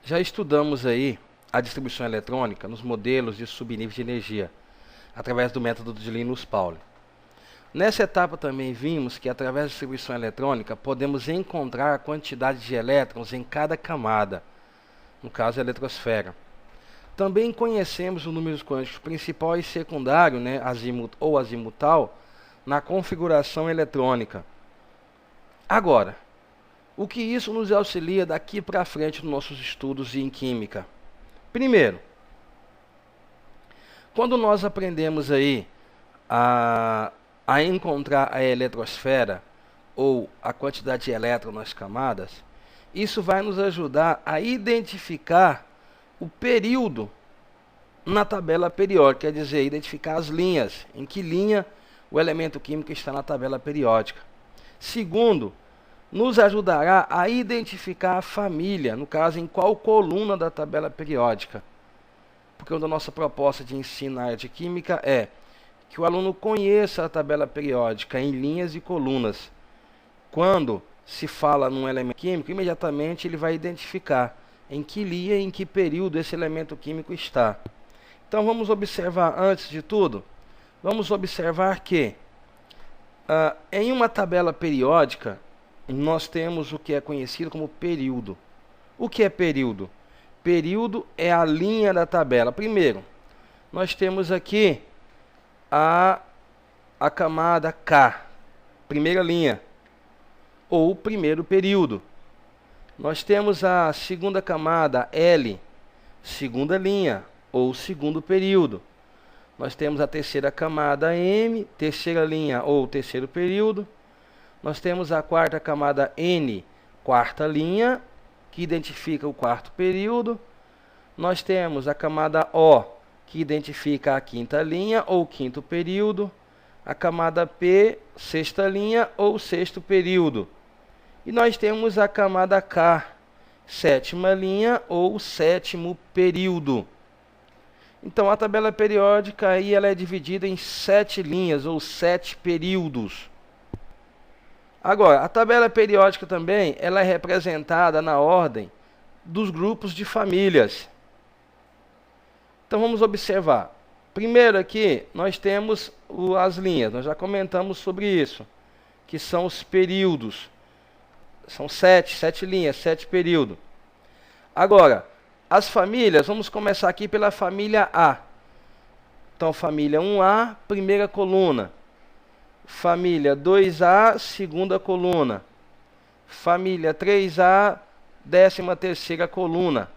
Já estudamos aí a distribuição eletrônica nos modelos de subníveis de energia, através do método de Linus Pauling. Nessa etapa também vimos que através da distribuição eletrônica podemos encontrar a quantidade de elétrons em cada camada, no caso a eletrosfera. Também conhecemos os números quânticos principal e secundário, azimut ou azimutal, na configuração eletrônica. Agora, o que isso nos auxilia daqui para frente nos nossos estudos em química? Primeiro, quando nós aprendemos aí a encontrar a eletrosfera ou a quantidade de elétrons nas camadas, isso vai nos ajudar a identificar o período na tabela periódica, quer dizer, identificar as linhas, em que linha o elemento químico está na tabela periódica. Segundo, nos ajudará a identificar a família, no caso, em qual coluna da tabela periódica. Porque uma da nossa proposta de ensino na área de química é que o aluno conheça a tabela periódica em linhas e colunas. Quando se fala num elemento químico, imediatamente ele vai identificar em que linha e em que período esse elemento químico está. Então vamos observar, antes de tudo, vamos observar que em uma tabela periódica, nós temos o que é conhecido como período. O que é período? Período é a linha da tabela. Primeiro, nós temos aqui a camada K, primeira linha, ou primeiro período. Nós temos a segunda camada L, segunda linha, ou segundo período. Nós temos a terceira camada M, terceira linha, ou terceiro período. Nós temos a quarta camada N, quarta linha, que identifica o quarto período. Nós temos a camada O, que identifica a quinta linha ou quinto período. A camada P, sexta linha ou sexto período. E nós temos a camada K, sétima linha ou sétimo período. Então a tabela periódica aí ela é dividida em 7 linhas ou 7 períodos. Agora, a tabela periódica também ela é representada na ordem dos grupos de famílias. Então vamos observar. Primeiro aqui nós temos as linhas, nós já comentamos sobre isso, que são os períodos. São 7 linhas, 7 períodos. Agora, as famílias, vamos começar aqui pela família A. Então, família 1A, primeira coluna. Família 2A, segunda coluna. Família 3A, 13ª coluna.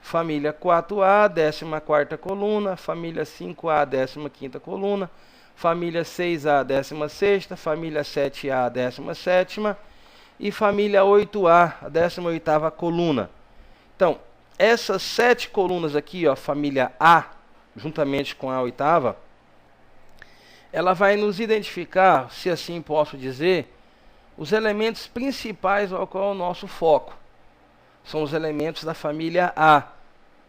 Família 4A, 14ª coluna. Família 5A, 15ª coluna. Família 6A, 16ª. Família 7A, 17ª. E família 8A, a 18ª coluna. Então, essas 7 colunas aqui, ó, família A, juntamente com a 8ª, ela vai nos identificar, se assim posso dizer, os elementos principais ao qual é o nosso foco. São os elementos da família A.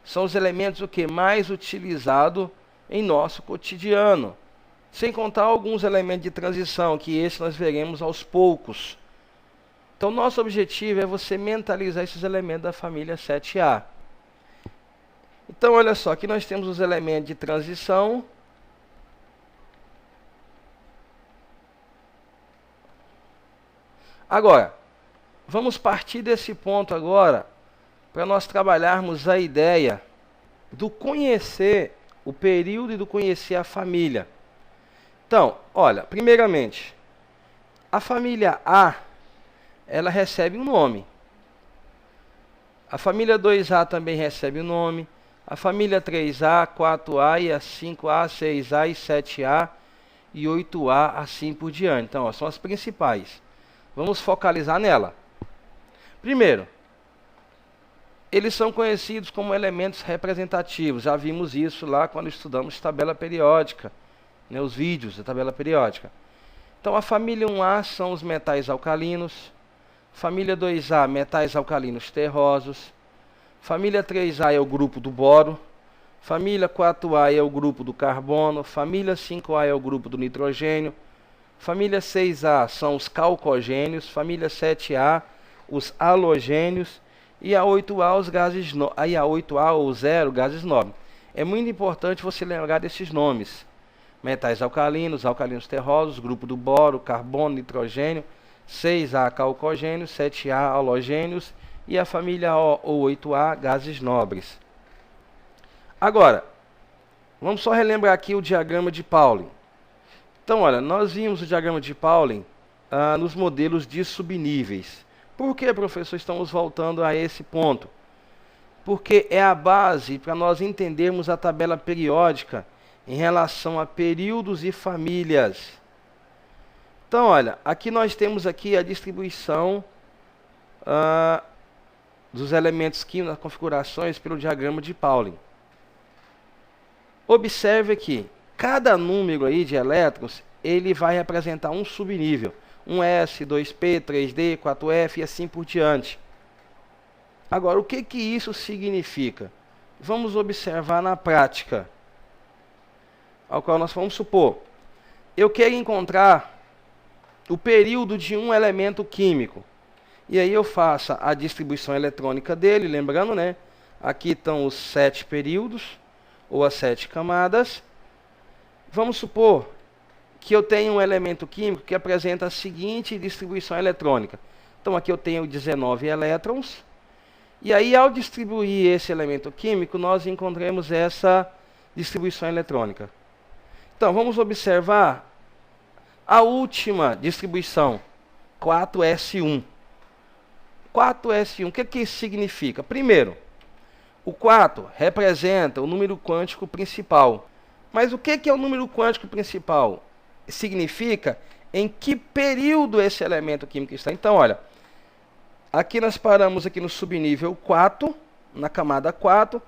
São os elementos o que mais utilizado em nosso cotidiano. Sem contar alguns elementos de transição, que esse nós veremos aos poucos. Então, nosso objetivo é você mentalizar esses elementos da família 7A. Então, olha só, aqui nós temos os elementos de transição. Agora, vamos partir desse ponto agora para nós trabalharmos a ideia do conhecer o período e do conhecer a família. Então, olha, primeiramente, a família A, ela recebe um nome. A família 2A também recebe um nome. A família 3A, 4A, e a 5A, 6A e 7A e 8A, assim por diante. Então, ó, são as principais. Vamos focalizar nela. Primeiro, eles são conhecidos como elementos representativos. Já vimos isso lá quando estudamos tabela periódica, os vídeos da tabela periódica. Então, a família 1A são os metais alcalinos. Família 2A, metais alcalinos terrosos. Família 3A é o grupo do boro. Família 4A é o grupo do carbono. Família 5A é o grupo do nitrogênio. Família 6A são os calcogênios. Família 7A, os halogênios. e a 8A os gases aí a 8A ou 0 gases nobres. É muito importante você lembrar desses nomes. Metais alcalinos, alcalinos terrosos, grupo do boro, carbono, nitrogênio, 6A calcogênios, 7A halogênios e a família O ou 8A gases nobres. Agora, vamos só relembrar aqui o diagrama de Pauling. Então, olha, nós vimos o diagrama de Pauling nos modelos de subníveis. Por que, professor, estamos voltando a esse ponto? Porque é a base para nós entendermos a tabela periódica em relação a períodos e famílias. Então, olha, aqui nós temos aqui a distribuição dos elementos químicos, das configurações pelo diagrama de Pauling. Observe que cada número aí de elétrons, ele vai representar um subnível. 1s, 2p, 3d, 4f e assim por diante. Agora, o que isso significa? Vamos observar na prática. Ao qual nós vamos supor, eu quero encontrar o período de um elemento químico. E aí eu faço a distribuição eletrônica dele, lembrando, né? Aqui estão os 7 períodos, ou as 7 camadas. Vamos supor que eu tenho um elemento químico que apresenta a seguinte distribuição eletrônica. Então aqui eu tenho 19 elétrons. E aí, ao distribuir esse elemento químico, nós encontramos essa distribuição eletrônica. Então, vamos observar a última distribuição, 4s1. 4s1, o que isso significa? Primeiro, o 4 representa o número quântico principal. Mas o que é o número quântico principal? Significa em que período esse elemento químico está. Então, olha, aqui nós paramos aqui no subnível 4, na camada 4.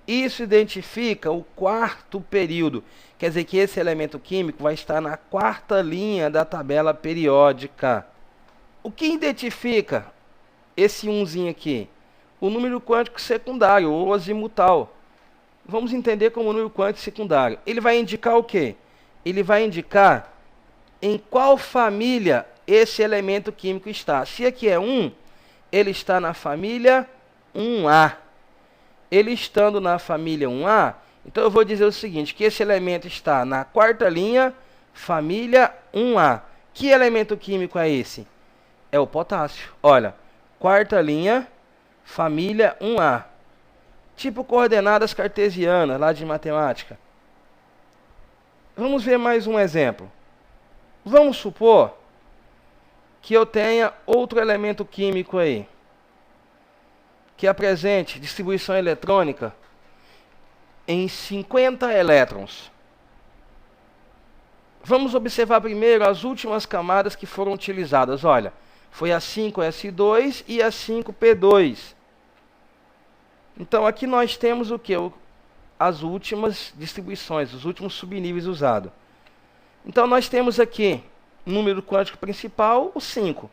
Isso identifica o quarto período. Quer dizer que esse elemento químico vai estar na quarta linha da tabela periódica. O que identifica esse 1zinho aqui? O número quântico secundário, ou azimutal. Vamos entender como número quântico secundário. Ele vai indicar o quê? Ele vai indicar em qual família esse elemento químico está. Se aqui é 1, ele está na família 1A. Ele estando na família 1A, então eu vou dizer o seguinte, que esse elemento está na quarta linha, família 1A. Que elemento químico é esse? É o potássio. Olha, quarta linha, família 1A. Tipo coordenadas cartesianas, lá de matemática. Vamos ver mais um exemplo. Vamos supor que eu tenha outro elemento químico aí, que apresente distribuição eletrônica em 50 elétrons. Vamos observar primeiro as últimas camadas que foram utilizadas. Olha, foi a 5s2 e a 5p2. Então aqui nós temos o que? As últimas distribuições, os últimos subníveis usados. Então nós temos aqui número quântico principal, o 5.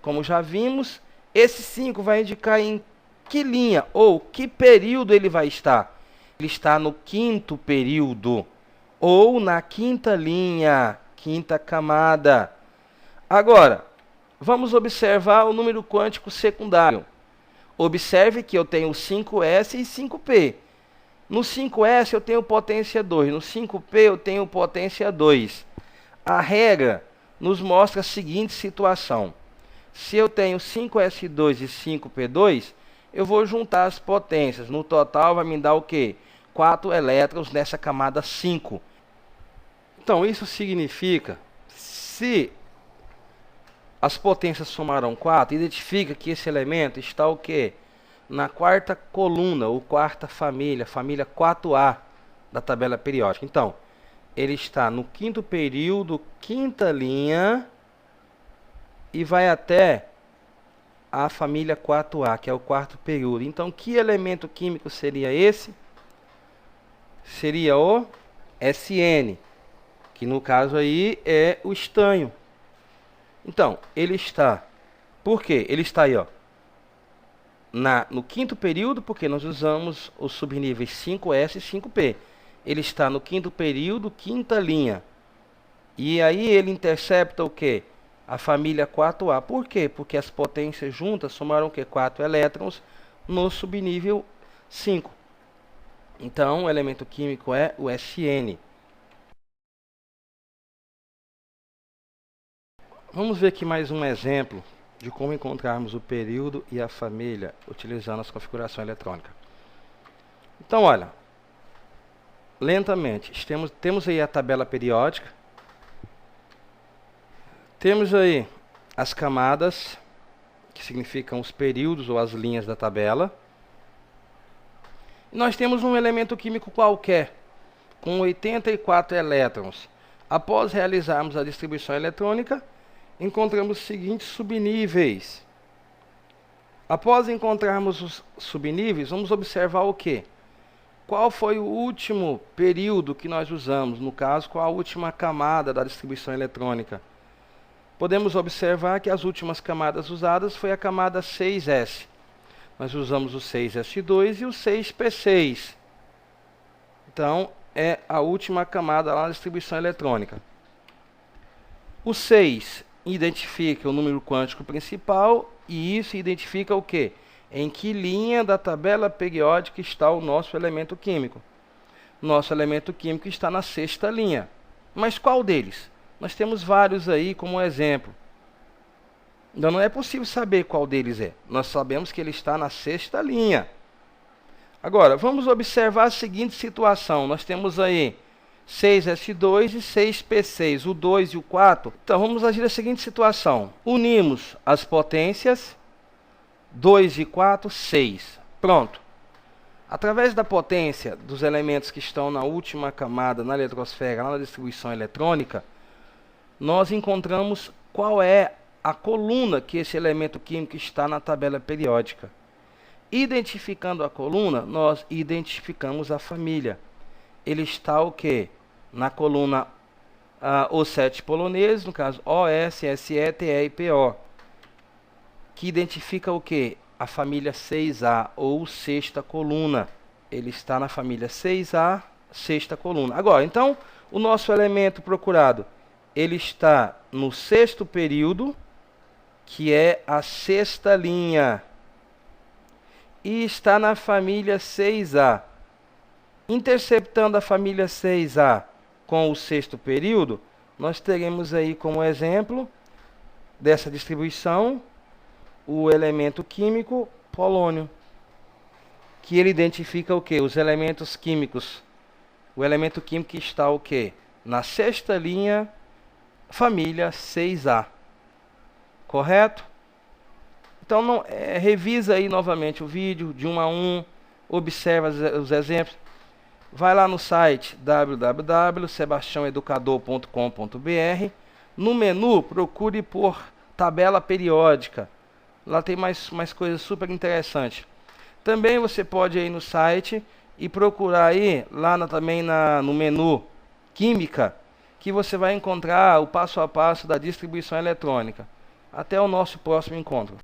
Como já vimos, esse 5 vai indicar em que linha ou que período ele vai estar. Ele está no quinto período ou na quinta linha, quinta camada. Agora, vamos observar o número quântico secundário. Observe que eu tenho 5s e 5p. No 5s eu tenho potência 2, no 5p eu tenho potência 2. A regra nos mostra a seguinte situação. Se eu tenho 5s2 e 5p2, eu vou juntar as potências. No total vai me dar o quê? 4 elétrons nessa camada 5. Então isso significa, se as potências somaram 4, identifica que esse elemento está o quê? Na quarta coluna, ou quarta família, família 4A da tabela periódica. Então, ele está no quinto período, quinta linha, e vai até a família 4A, que é o quarto período. Então, que elemento químico seria esse? Seria o SN, que no caso aí é o estanho. Então, ele está, por quê? Ele está aí, ó, no quinto período, porque nós usamos os subníveis 5s e 5p. Ele está no quinto período, quinta linha. E aí ele intercepta o quê? A família 4A. Por quê? Porque as potências juntas somaram o quê? 4 elétrons no subnível 5. Então, o elemento químico é o SN. Vamos ver aqui mais um exemplo de como encontrarmos o período e a família utilizando as configurações eletrônicas. Então, olha, lentamente, temos aí a tabela periódica, temos aí as camadas, que significam os períodos ou as linhas da tabela. E nós temos um elemento químico qualquer, com 84 elétrons. Após realizarmos a distribuição eletrônica, encontramos os seguintes subníveis. Após encontrarmos os subníveis, vamos observar o quê? Qual foi o último período que nós usamos? No caso, qual a última camada da distribuição eletrônica? Podemos observar que as últimas camadas usadas foi a camada 6S. Nós usamos o 6S2 e o 6P6. Então, é a última camada lá na distribuição eletrônica. O 6 identifica o número quântico principal e isso identifica o quê? Em que linha da tabela periódica está o nosso elemento químico? Nosso elemento químico está na sexta linha. Mas qual deles? Nós temos vários aí como exemplo. Então não é possível saber qual deles é. Nós sabemos que ele está na sexta linha. Agora, vamos observar a seguinte situação. Nós temos aí 6S2 e 6P6, o 2 e o 4. Então vamos agir na seguinte situação. Unimos as potências 2 e 4, 6. Pronto. Através da potência dos elementos que estão na última camada, na eletrosfera, lá na distribuição eletrônica, nós encontramos qual é a coluna que esse elemento químico está na tabela periódica. Identificando a coluna, nós identificamos a família. Ele está o quê? Na coluna os 7 poloneses, no caso O, S, S, E, T, E e P, O. Que identifica o quê? A família 6A, ou sexta coluna. Ele está na família 6A, sexta coluna. Agora, então, o nosso elemento procurado, ele está no sexto período, que é a sexta linha, e está na família 6A. Interceptando a família 6A com o sexto período, nós teremos aí como exemplo dessa distribuição o elemento químico polônio, que ele identifica o quê? Os elementos químicos. O elemento químico que está o quê? Na sexta linha, família 6A. Correto? Então, revisa aí novamente o vídeo, de 1 a 1, observa os exemplos. Vai lá no site www.sebastiaoeducador.com.br. No menu, procure por tabela periódica. Lá tem mais coisas super interessantes. Também você pode ir no site e procurar aí, também no menu Química, que você vai encontrar o passo a passo da distribuição eletrônica. Até o nosso próximo encontro.